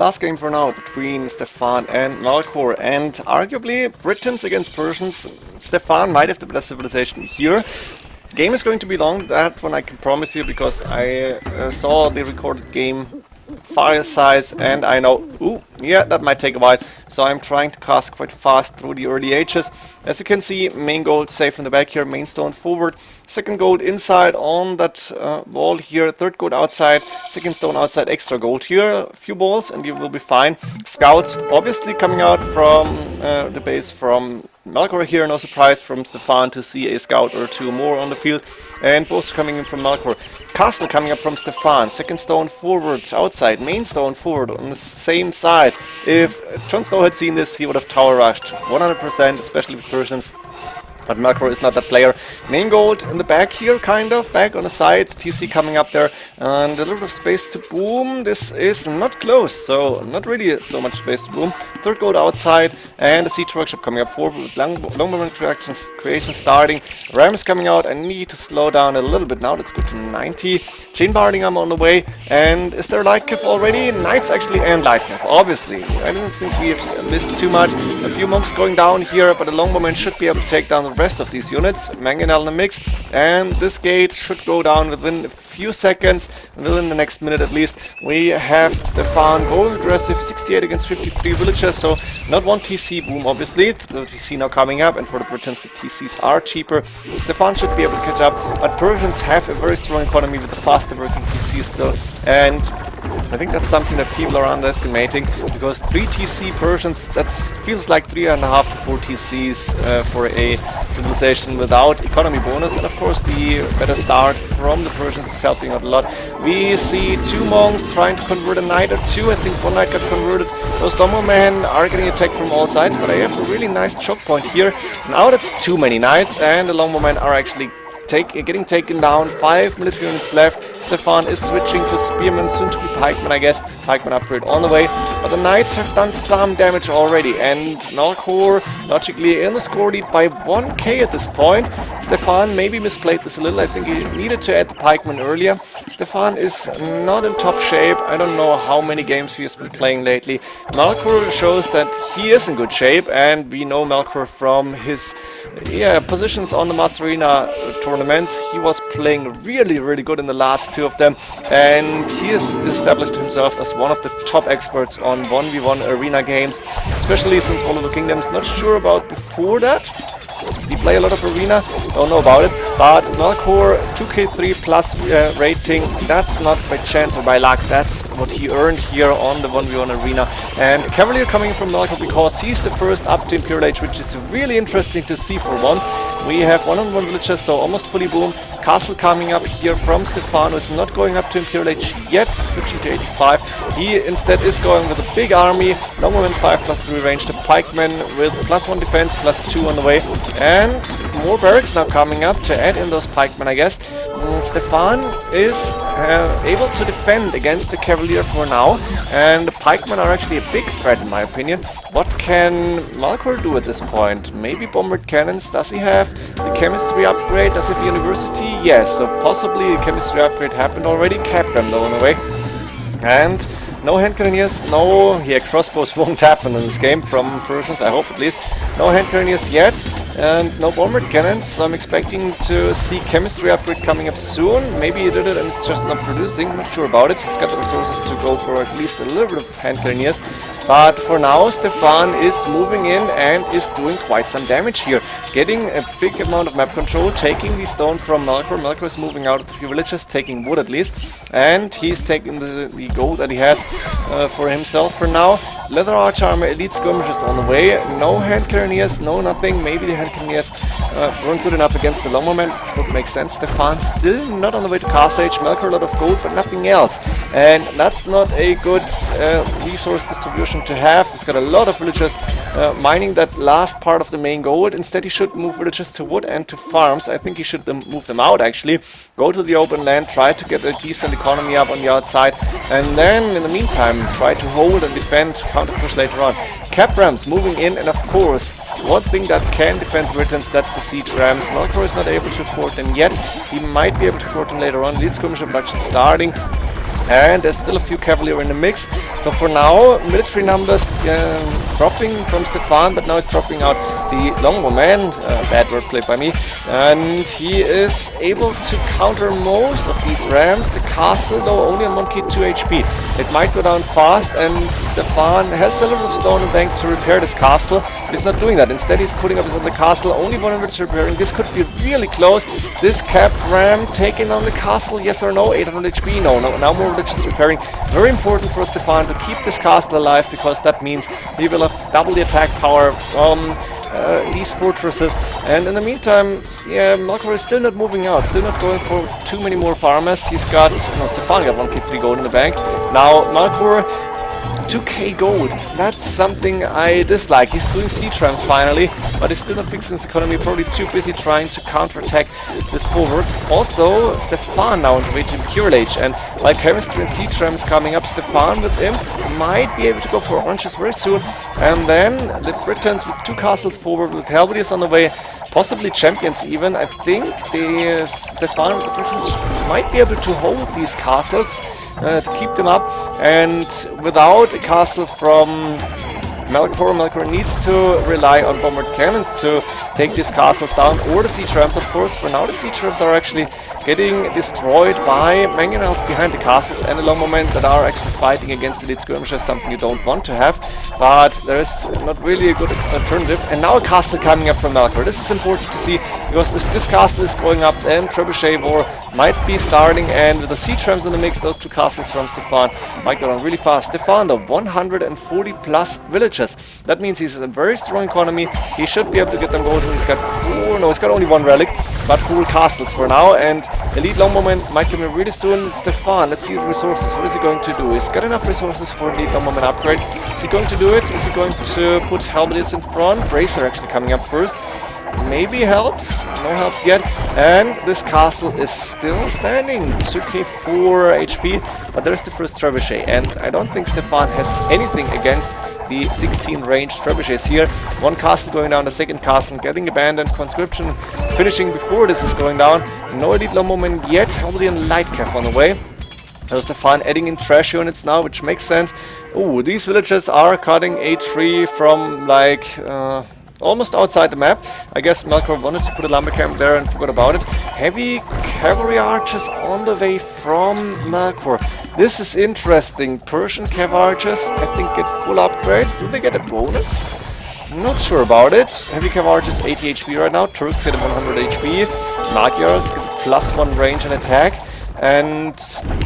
Last game for now between Stefan and Malcor, and arguably Britons against Persians. Stefan might have the better civilization here. Game is going to be long, that one I can promise you, because I saw the recorded game file size and I know, ooh, yeah, that might take a while. So I'm trying to cast quite fast through the early ages. As you can see, main gold safe in the back here, main stone forward, second gold inside on that wall here, third gold outside, second stone outside, extra gold here, a few balls and you will be fine. Scouts obviously coming out from the base from Malcor here, no surprise from Stefan to see a scout or two more on the field, and both coming in from Malcor. Castle coming up from Stefan, second stone forward outside, main stone forward on the same side. If Jon Snow had seen this, he would have tower rushed 100%, especially with Persians. But Malcor is not that player. Main gold in the back here, kind of, back on the side, TC coming up there, and a little bit of space to boom. This is not closed, so not really so much space to boom. Third gold outside, and a siege workshop coming up forward with longbowman creation starting. Ram is coming out. I need to slow down a little bit now, let's go to 90. Chain barding I'm on the way, and is there light cav already? Knights actually, and light cav, obviously. I don't think we've missed too much. A few monks going down here, but a longbowman should be able to take down the rest of these units. Mangonel in the mix, and this gate should go down within a few seconds, within the next minute at least. We have Stefan going aggressive, 68 against 53 villagers, so not one TC boom obviously. The TC now coming up, and for the Britons the TCs are cheaper. Stefan should be able to catch up, but Persians have a very strong economy with the faster working TC still, and I think that's something that people are underestimating, because 3 TC Persians, that feels like 3.5 to 4 TCs for a civilization without economy bonus, and of course the better start from the Persians is helping out a lot. We see 2 monks trying to convert a knight or 2, I think 1 knight got converted. Those longbowmen are getting attacked from all sides, but I have a really nice choke point here. Now that's too many knights, and the longbowmen are actually getting taken down. 5 military units left. Stefan is switching to spearmen, soon to be pikemen, I guess. Pikeman upgrade on the way, but the knights have done some damage already, and Malcor logically in the score lead by 1k at this point. Stefan maybe misplayed this a little. I think he needed to add the pikeman earlier. Stefan is not in top shape. I don't know how many games he has been playing lately. Malcor shows that he is in good shape, and we know Malcor from his positions on the Master Arena tournaments. He was playing really good in the last 2 of them, and he has established himself as one of the top experts on 1v1 arena games, especially since One of the Kingdoms. Not sure about before that. Did he play a lot of arena? Don't know about it. But Malcor 2k3 plus rating, that's not by chance or by luck, that's what he earned here on the 1v1 arena. And Cavalier coming from Malcor because he's the first up to Imperial Age, which is really interesting to see for once. We have 1-on-1 villagers, so almost fully boom. Castle coming up here from Stefan, who is not going up to Imperial Age yet, switching to 85. He instead is going with a big army, longbowmen 5+3 range, the pikemen with +1 defense, +2 on the way, and more barracks now coming up to add in those pikemen, I guess. Stefan is able to defend against the Cavalier for now, and the pikemen are actually a big threat in my opinion. What can Malcor do at this point? Maybe bombard cannons? Does he have the chemistry upgrade? Does he have university? Yes, so possibly the chemistry upgrade happened already. Capram though in a way. And no hand cannoneers, no, crossbows won't happen in this game from Persians, I hope at least. No hand cannoneers yet, and no bombard cannons, so I'm expecting to see chemistry upgrade coming up soon. Maybe he did it and it's just not producing, not sure about it. He's got the resources to go for at least a little bit of hand cannoneers. But for now, Stefan is moving in and is doing quite some damage here. Getting a big amount of map control, taking the stone from Malcor. Malcor is moving out of the 3 villages, taking wood at least. And he's taking the gold that he has for himself for now. Leather arch armor, elite skirmishers on the way. No hand cannoneers, no nothing. Maybe the hand cannoneers weren't good enough against the longbowmen, which would make sense. Stefan still not on the way to Castle Age. Malcor a lot of gold, but nothing else. And that's not a good resource distribution to have. He's got a lot of villagers mining that last part of the main gold. Instead he should move villagers to wood and to farms. I think he should move them out actually. Go to the open land, try to get a decent economy up on the outside, and then in the meantime try to hold and defend, counter push later on. Cap rams moving in, and of course one thing that can defend Britons, that's the siege rams. Malcor is not able to afford them yet. He might be able to afford them later on. Lead skirmisher production starting. And there's still a few cavalry in the mix. So for now, military numbers dropping from Stefan, but now he's dropping out the longbowman. Bad wordplay by me. And he is able to counter most of these rams. The castle, though, only on 1k 2 HP. It might go down fast, and Stefan has a little of stone and bank to repair this castle, but he's not doing that. Instead, he's putting up his other castle, only 100 repairing. This could be really close. This capped ram taking on the castle, yes or no? 800 HP, no. Now more religious repairing. Very important for Stefan to keep this castle alive, because that means he will have double the attack power from these fortresses. And in the meantime, yeah, Melkor is still not moving out, still not going for too many more farmers. He's got, Stefan got 1k 3 gold in the bank. Now Melkor, 2k gold, that's something I dislike. He's doing siege rams finally, but he's still not fixing his economy, probably too busy trying to counterattack this forward. Also, Stefan now on the way to Imperial Age, and while chemistry and siege rams coming up, Stefan with him might be able to go for oranges very soon. And then the Britons with 2 castles forward, with halberdiers on the way, possibly champions even. I think the Stefan with the Britons might be able to hold these castles, to keep them up, and without a castle from Melkor needs to rely on bombard cannons to take these castles down, or the siege rams, of course. For now, the siege rams are actually getting destroyed by mangonels behind the castles, and the longbowmen that are actually fighting against elite skirmishers, something you don't want to have, but there is not really a good alternative. And now a castle coming up from Melkor. This is important to see, because if this castle is going up, then Trebuchet War might be starting, and with the siege rams in the mix, those 2 castles from Stefan might go on really fast. Stefan, though, 140 plus villages. That means he's a very strong economy. He should be able to get them golden. He's got he's got only 1 relic, but 4 castles for now, and elite longbowmen might come in really soon. Stefan, let's see the resources. What is he going to do? He's got enough resources for elite longbowmen upgrade. Is he going to do it? Is he going to put halberdiers in front? Bracer actually coming up first. Maybe helps, no helps yet, and this castle is still standing, 2k 4 HP, but there's the first trebuchet, and I don't think Stefan has anything against the 16 range trebuchets here. 1 castle going down, the 2nd castle getting abandoned, conscription finishing before this is going down. No elite longbowmen yet, probably a light cap on the way. There's Stefan adding in trash units now, which makes sense. Oh, these villages are cutting a tree from like almost outside the map. I guess Melkor wanted to put a lumber camp there and forgot about it. Heavy cavalry archers on the way from Melkor. This is interesting. Persian cav archers, I think, get full upgrades. Do they get a bonus? I'm not sure about it. Heavy cav archers 80 HP right now. Turks get 100 HP. Magyars get +1 range and attack. And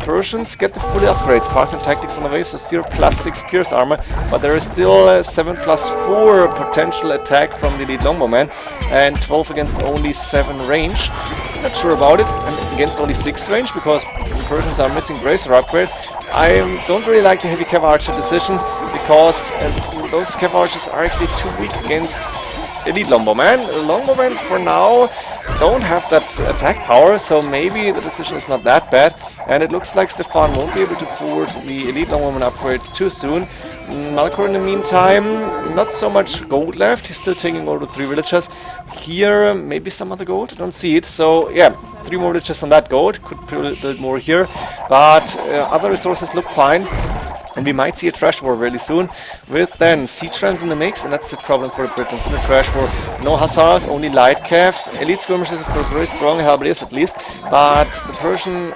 Persians get the fully upgrades. Parthian tactics on the way, so 0 +6 pierce armor, but there is still 7 +4 potential attack from the elite longbowman, and 12 against only 7 range. Not sure about it, and against only 6 range, because the Persians are missing bracer upgrade. I don't really like the heavy cav archer decision, because those cav archers are actually too weak against elite longbowman. Longbowmen for now don't have that attack power, so maybe the decision is not that bad, and it looks like Stefan won't be able to forward the elite longbowman upgrade too soon. Melkor in the meantime, not so much gold left. He's still taking over 3 villages. Here, maybe some other gold, I don't see it. So yeah, 3 more villages on that gold. Could build more here, but other resources look fine. And we might see a trash war really soon, with then siege rams in the mix, and that's the problem for the Britons in the trash war. No hussars, only light cav. Elite skirmishers, of course, very strong, halberdiers at least, but the Persian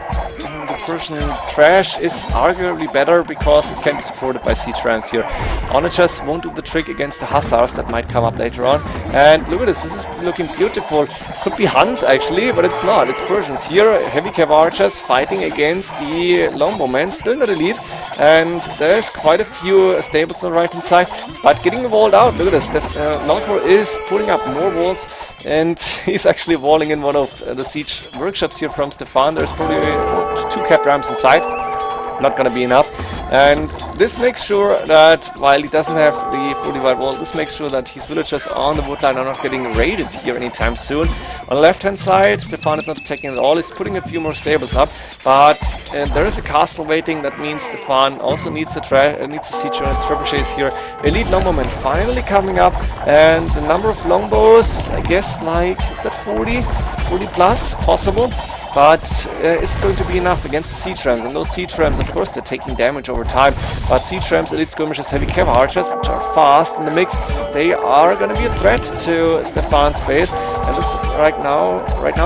trash is arguably better because it can be supported by siege rams here. Onagers won't do the trick against the hussars that might come up later on. And look at this is looking beautiful. Could be Huns actually, but it's not. It's Persians here. Heavy cav archers fighting against the longbowmen, still not elite. And there's quite a few stables on the right hand side, but getting walled out. Look at this. Melkor is putting up more walls, and he's actually walling in one of the siege workshops here from Stefan. There's probably 2 capped rams inside. Not gonna be enough, and this makes sure that while he doesn't have the fully wide wall, this makes sure that his villagers on the woodline are not getting raided here anytime soon. On the left hand side, Stefan is not attacking at all. He's putting a few more stables up, but there is a castle waiting. That means Stefan also needs the siege units. Trebuchets here. Elite longbowmen finally coming up, and the number of longbows, I guess, like, is that 40 plus possible? but is it going to be enough against the siege rams? And those siege rams, of course, they're taking damage over time, but siege rams, elite skirmishers, heavy cav archers, which are fast in the mix, they are going to be a threat to Stefan's base. And looks right now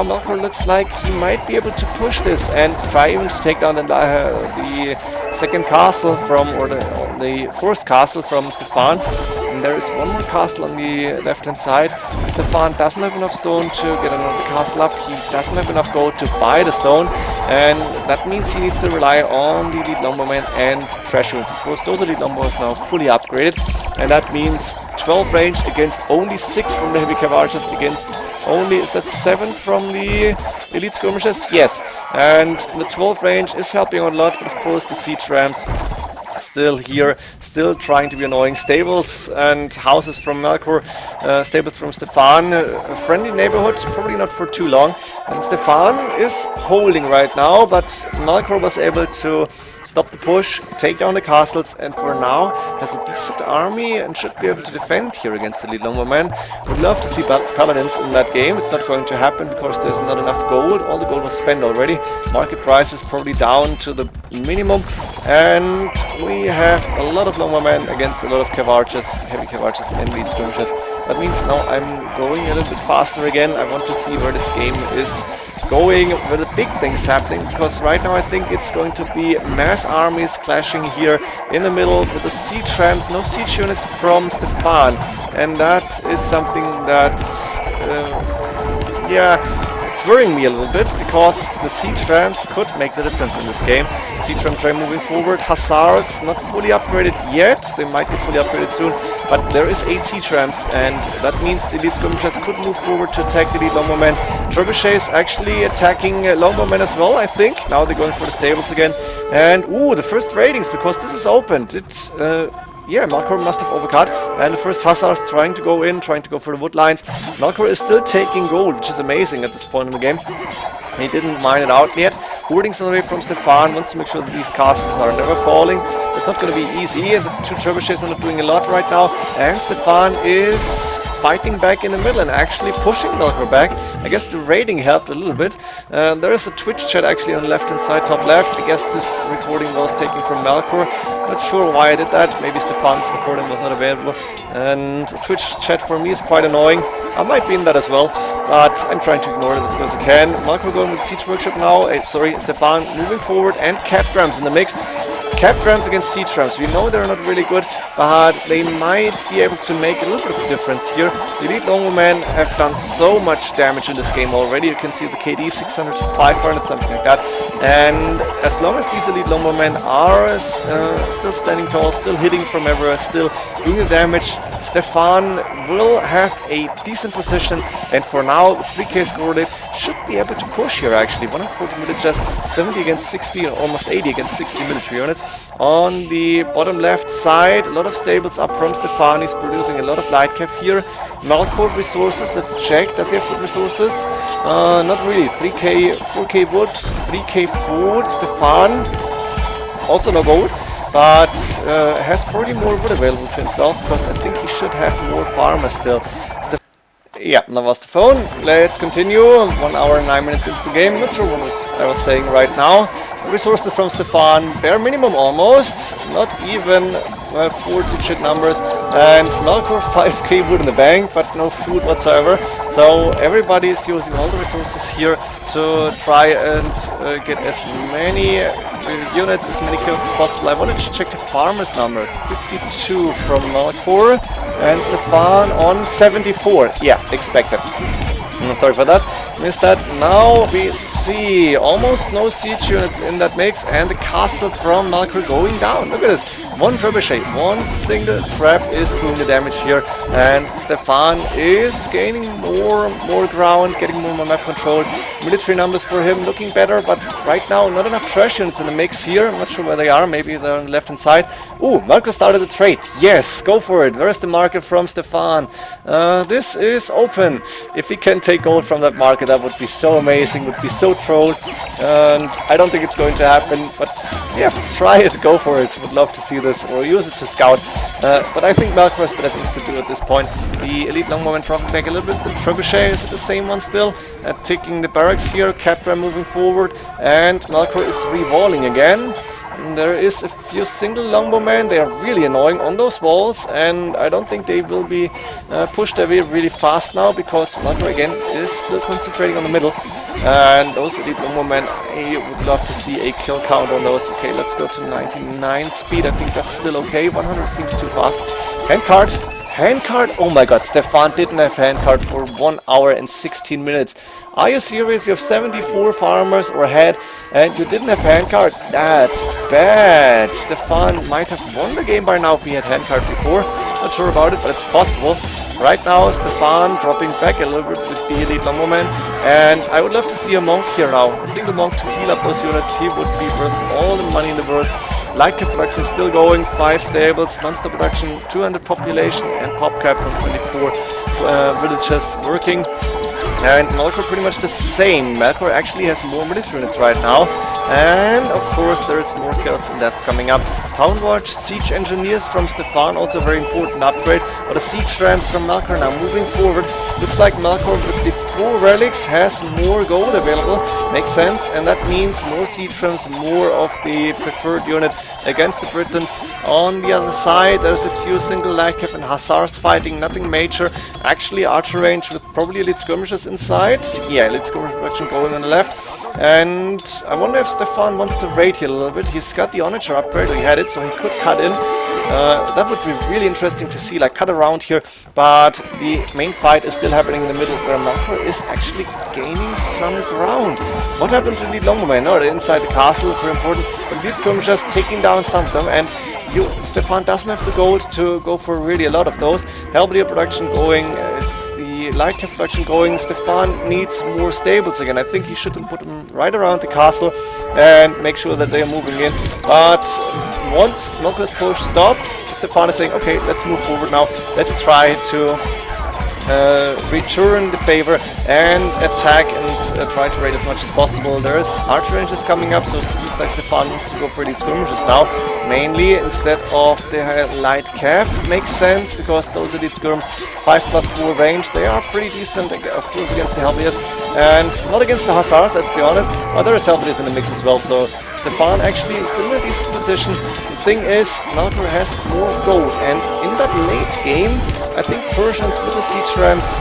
Melkor looks like he might be able to push this and try even to take down the second castle from, or the first castle from Stefan. And there is one more castle on the left-hand side. Stefan doesn't have enough stone to get another castle up. He doesn't have enough gold to buy the stone, and that means he needs to rely on the elite longbowmen and trash units. Of course, those elite longbows now fully upgraded, and that means 12 range against only 6 from the heavy cav archers against only, is that 7 from the elite skirmishers? Yes, and the 12 range is helping a lot, but of course the siege rams still here, still trying to be annoying. Stables and houses from Melkor, stables from Stefan, a friendly neighborhood, probably not for too long. And Stefan is holding right now, but Melkor was able to stop the push, take down the castles, and for now has a decent army and should be able to defend here against the elite longbowmen. Would love to see paladins in that game. It's not going to happen because there's not enough gold. All the gold was spent already. Market price is probably down to the minimum, and we have a lot of longbowmen against a lot of cav archers, heavy cav archers and elite skirmishers. That means now I'm going a little bit faster again. I want to see where this game is going, where the big things happening, because right now I think it's going to be mass armies clashing here in the middle with the siege rams, no siege units from Stefan, and that is something that yeah, it's worrying me a little bit, because the siege rams could make the difference in this game. Siege ram train moving forward, hussars not fully upgraded yet, they might be fully upgraded soon, but there is 8 siege rams, and that means the elite skirmishers could move forward to attack the elite longbowmen. Trebuchets actually attacking longbowmen as well, I think. Now they're going for the stables again, and ooh, the first ratings, because this is opened. Yeah, Melkor must have overcut, and the first hussars trying to go in, trying to go for the wood lines. Melkor is still taking gold, which is amazing at this point in the game. He didn't mine it out yet. Hoardings on the way from Stefan, wants to make sure that these castles are never falling. It's not going to be easy. The 2 trebuchets are not doing a lot right now, and Stefan is fighting back in the middle and actually pushing Melkor back. I guess the raiding helped a little bit. There is a Twitch chat actually on the left-hand side, top left. I guess this recording was taken from Melkor. Not sure why I did that. Maybe Stefan's recording was not available. And the Twitch chat for me is quite annoying. I might be in that as well, but I'm trying to ignore it as good as I can. Melkor going with Siege Workshop now. Sorry, Stefan moving forward, and capped rams in the mix. Capped rams against siege rams. We know they're not really good, but they might be able to make a little bit of a difference here. The elite longbowmen have done so much damage in this game already. You can see the KD 600 to 500, something like that. And as long as these elite longbowmen are still standing tall, still hitting from everywhere, still doing the damage, Stefan will have a decent position. And for now, 3k scored, should be able to push here actually. 140 militias, 70 against 60, and almost 80 against 60 military units. On the bottom left side, a lot of stables up from Stefan. He's producing a lot of light cav here. Melkor resources, let's check. Does he have good resources? Not really. 3k, 4k wood, 3k food. Stefan, also no gold, but has probably more wood available to himself, because I think he should have more farmers still. Yeah, that was the phone. Let's continue. 1 hour and 9 minutes into the game. Not sure what I was saying right now. Resources from Stefan, bare minimum almost. Not even 4-digit numbers. And Melkor 5k wood in the bank, but no food whatsoever. So everybody is using all the resources here to try and get as many units, as many kills as possible. I wanted to check the farmers' numbers. 52 from Melkor, and Stefan on 74. Yeah, expected. Sorry for that, missed that. Now we see almost no siege units in that mix, and the castle from Melkor going down. Look at this, 1 trebuchet, 1 single trap is doing the damage here, and Stefan is gaining more ground, getting more map control. Military numbers for him looking better, but right now not enough trash units in the mix here. I'm not sure where they are, maybe they're on the left hand side. Ooh, Melkor started the trade. Yes, go for it. Where's the market from Stefan? This is open. If he can take gold from that market, that would be so amazing, would be so trolled. And I don't think it's going to happen, but yeah, try it, go for it. Would love to see this or use it to scout. But I think Melkor has better things to do at this point. The elite longbowman dropping back a little bit. The trebuchet is the same one still, taking the barracks here. Capra moving forward, and Melkor is re-walling again. And there is a few single longbowmen. They are really annoying on those walls, and I don't think they will be pushed away really fast now, because Melkor again is still concentrating on the middle. And those elite longbowmen, I would love to see a kill count on those. Okay, let's go to 99 speed. I think that's still okay. 100 seems too fast. Handcart. Handcart? Oh my god, Stefan didn't have handcart for 1 hour and 16 minutes. Are you serious? You have 74 farmers or head and you didn't have handcart? That's bad. Stefan might have won the game by now if he had handcart before. Not sure about it, but it's possible. Right now, Stefan dropping back a little bit with the elite longbowman. And I would love to see a monk here now. A single monk to heal up those units. He would be worth all the money in the world. Light cap production is still going, 5 stables, non-stop production, 200 population, and pop cap on 24 villages working. And Melkor pretty much the same. Melkor actually has more military units right now. And of course there's more kills in that coming up. Town Watch, Siege Engineers from Stefan, also a very important upgrade. But the Siege Rams from Melkor now moving forward. Looks like Melkor with the 4 relics has more gold available. Makes sense, and that means more Siege Rams, more of the preferred unit against the Britons. On the other side there's a few single light cap and hussars fighting, nothing major. Actually archer range with probably elite skirmishers inside. Yeah, elite skirmish production going on the left. And I wonder if Stefan wants to raid here a little bit. He's got the Onager upgrade, or he had it, so he could cut in. That would be really interesting to see, like cut around here. But the main fight is still happening in the middle, where Melkor is actually gaining some ground. What happened to the longbowmen? No, they're inside the castle, it's very important. But elite skirmishers taking down some of them, and Stefan doesn't have the gold to go for really a lot of those. Halberdier production going, the light cap production going. Stefan needs more stables again. I think he should put them right around the castle and make sure that they are moving in. But once Melkor's push stopped, Stefan is saying, okay, let's move forward now. Let's try to return the favor and attack and try to raid as much as possible. There's archer ranges coming up, so it looks like Stefan wants to go for elite skirmishes now, mainly instead of the light cav. Makes sense, because those elite skirms 5+4 range, they are pretty decent, of course, against the halberdiers and not against the hussars, let's be honest. But there is halberdiers in the mix as well, so Stefan actually is still in a decent position. The thing is, Melkor has more gold, and in that late game I think Persians with the siege rams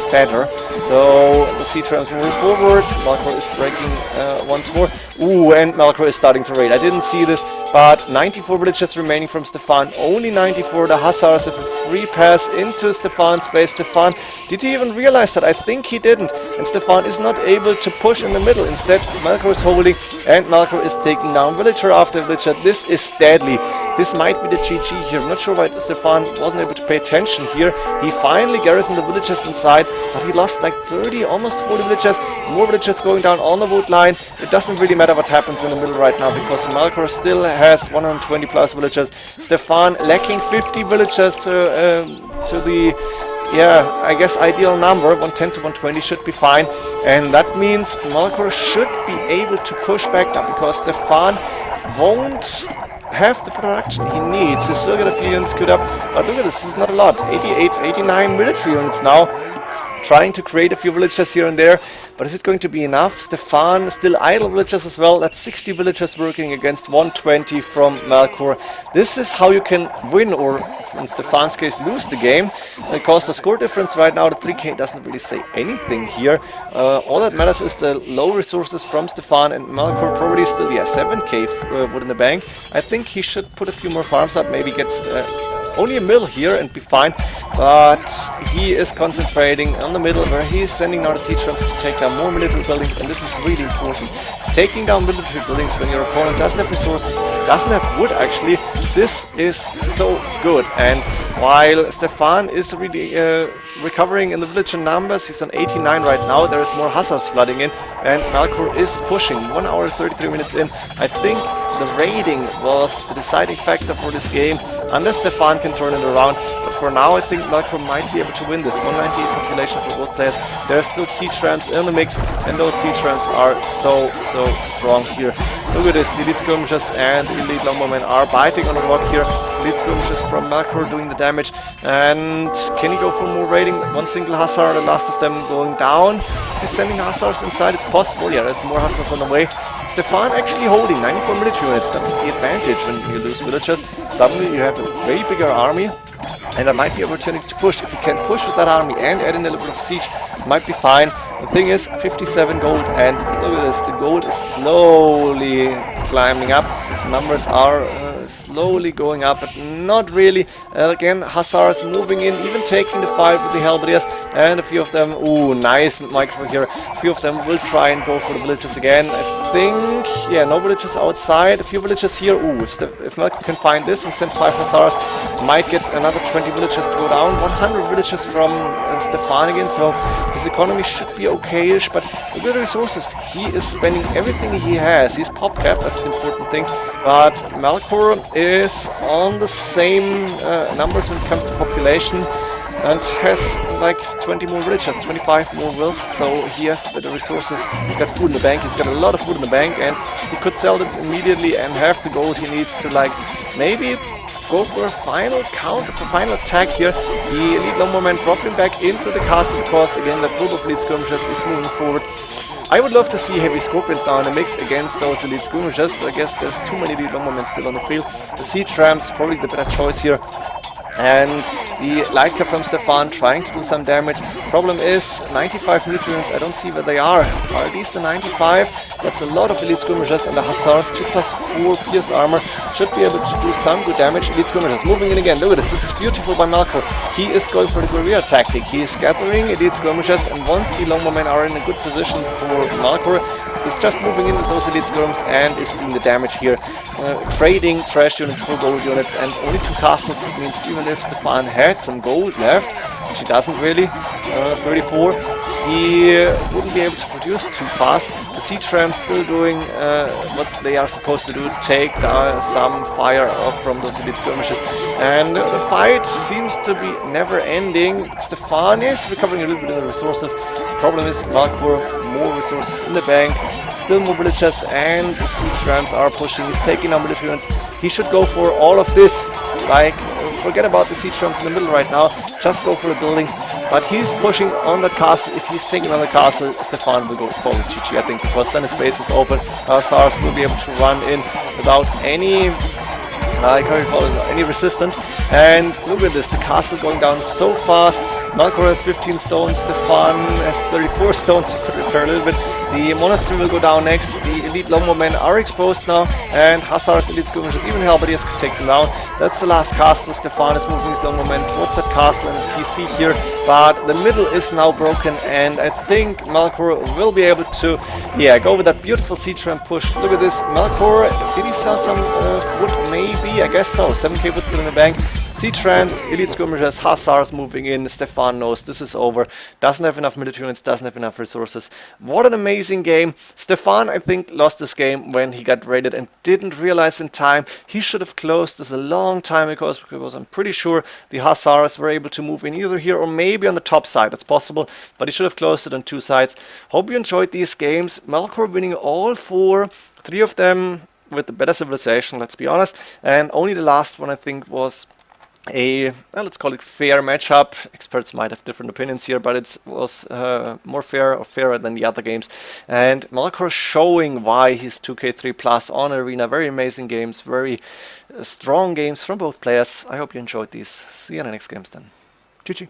better. So the siege rams moving forward. Melkor is breaking once more. Ooh, and Melkor is starting to raid. I didn't see this, but 94 villages remaining from Stefan. Only 94. The hussars have a free pass into Stefan's base. Stefan, did he even realize that? I think he didn't. And Stefan is not able to push in the middle. Instead, Melkor is holding, and Melkor is taking down villager after villager. This is deadly. This might be the GG here. I'm not sure why Stefan wasn't able to pay attention here. He finally garrisoned the villagers inside, but he lost like 30, almost 40 villagers. More villagers going down on the wood line. It doesn't really matter what happens in the middle right now, because Melkor still has 120 plus villagers. Stefan lacking 50 villagers to the, yeah, I guess ideal number. 110 to 120 should be fine, and that means Melkor should be able to push back now, because Stefan won't have the production he needs. He's still got a few units queued up, but look at this is not a lot. 88, 89 military units now. Trying to create a few villagers here and there, but is it going to be enough? Stefan still idle villagers as well. That's 60 villagers working against 120 from Melkor. This is how you can win, or in Stefan's case lose the game, because the score difference right now, the 3k, doesn't really say anything here. All that matters is the low resources from Stefan, and Melkor probably still, yeah, 7k wood in the bank. I think he should put a few more farms up, maybe get only a mill here and be fine, but he is concentrating on the middle, where he is sending now the siege rams to take down more military buildings, and this is really important. Taking down military buildings when your opponent doesn't have resources, doesn't have wood actually, this is so good. And while Stefan is really recovering in the villager numbers, he's on 89 right now, there is more hussars flooding in, and Melkor is pushing. 1 hour 33 minutes in. I think the raiding was the deciding factor for this game, unless Stefan can turn it around. But for now, I think Malcolm might be able to win this. 198 population for both players. There are still siege rams in the mix, and those siege rams are so strong here. Look at this, the elite skirmishers and elite longbowmen are biting on the rock here. Elite skirmishers from Malcolm doing the damage, and can he go for more raiding? One single hussar, the last of them going down. Is he sending hussars inside? It's possible, yeah, there's more hussars on the way. Stefan actually holding 94 military units. That's the advantage when you lose villagers. Suddenly you have a way bigger army, and there might be an opportunity to push. If you can push with that army and add in a little bit of siege, might be fine. The thing is, 57 gold, and look at this, the gold is slowly climbing up. The numbers are slowly going up, but not really. Again, hussars moving in, even taking the fight with the halberdiers, and a few of them, ooh, nice micro here. A few of them will try and go for the villages again. I think, yeah, no villages outside, a few villages here. Ooh, if Malcolm can find this and send 5 hussars, might get another 20 villages to go down. 100 villages from Stefan again, so his economy should be okay-ish, but look at the resources. He is spending everything he has. He's pop cap, that's the important thing, but Malcor is on the same numbers when it comes to population, and has like 20 more villages, 25 more wills, so he has the better resources. He's got food in the bank, he's got a lot of food in the bank, and he could sell it immediately and have the gold he needs to, like, maybe go for a final counter, for a final attack here. The elite longbowman dropping back into the castle because, again, that group of elite skirmishers is moving forward. I would love to see heavy scorpions now in the mix against those elite skirmishers, but I guess there's too many elite longbowmen still on the field. The siege rams probably the better choice here. And the Leica from Stefan trying to do some damage. Problem is, 95 military units, I don't see where they are. Are these the 95? That's a lot of elite skirmishers, and the hussars, 2+4 pierce armor, should be able to do some good damage. Elite skirmishers moving in again. Look at this, this is beautiful by Malco. He is going for the guerrilla tactic. He is gathering elite skirmishers, and once the longbowmen are in a good position for Malco, he's just moving in with those elite skirms and is doing the damage here. Trading trash units for gold units, and only 2 castles. It means even if Stefan had some gold left, which he doesn't really, 34, he wouldn't be able to produce too fast. The siege rams still doing what they are supposed to do, take some fire off from those elite skirmishes, and the fight seems to be never ending. Stefan is recovering a little bit of the resources. The problem is Malcor, more resources in the bank, still more villages, and the siege rams are pushing. He's taking on military units. He should go for all of this, like, forget about the siege rams in the middle right now, just go for the buildings. But he's pushing on the castle. If he's taking on the castle, Stefan will go forward GG, I think, because then the space is open. Hussars will be able to run in without any any resistance. And look at this, the castle going down so fast. Malcor has 15 stones, Stefan has 34 stones, he could repair a little bit. The monastery will go down next. The elite longbowmen are exposed now, and hussars, elite skirmishers, even halberdiers could take them down. That's the last castle. Stefan is moving his longbowmen towards that castle, and you see here, but the middle is now broken, and I think Malcor will be able to, yeah, go with that beautiful siege ram push. Look at this, Malcor, did he sell some wood? Maybe, I guess so. 7k wood still in the bank. Siege rams, elite skirmishers, hussars moving in. Stefan knows this is over. Doesn't have enough military units, doesn't have enough resources. What an amazing game. Stefan, I think, lost this game when he got raided and didn't realize in time. He should have closed this a long time ago, because I'm pretty sure the hussars were able to move in either here or maybe on the top side. That's possible, but he should have closed it on 2 sides. Hope you enjoyed these games. Malcor winning all 4, 3 of them with the better civilization, let's be honest, and only the last one I think was a, well, let's call it fair matchup. Experts might have different opinions here, but it was more fair or fairer than the other games. And Malcor showing why he's 2k3 plus on Arena. Very amazing games, very strong games from both players. I hope you enjoyed these. See you in the next games then. GG.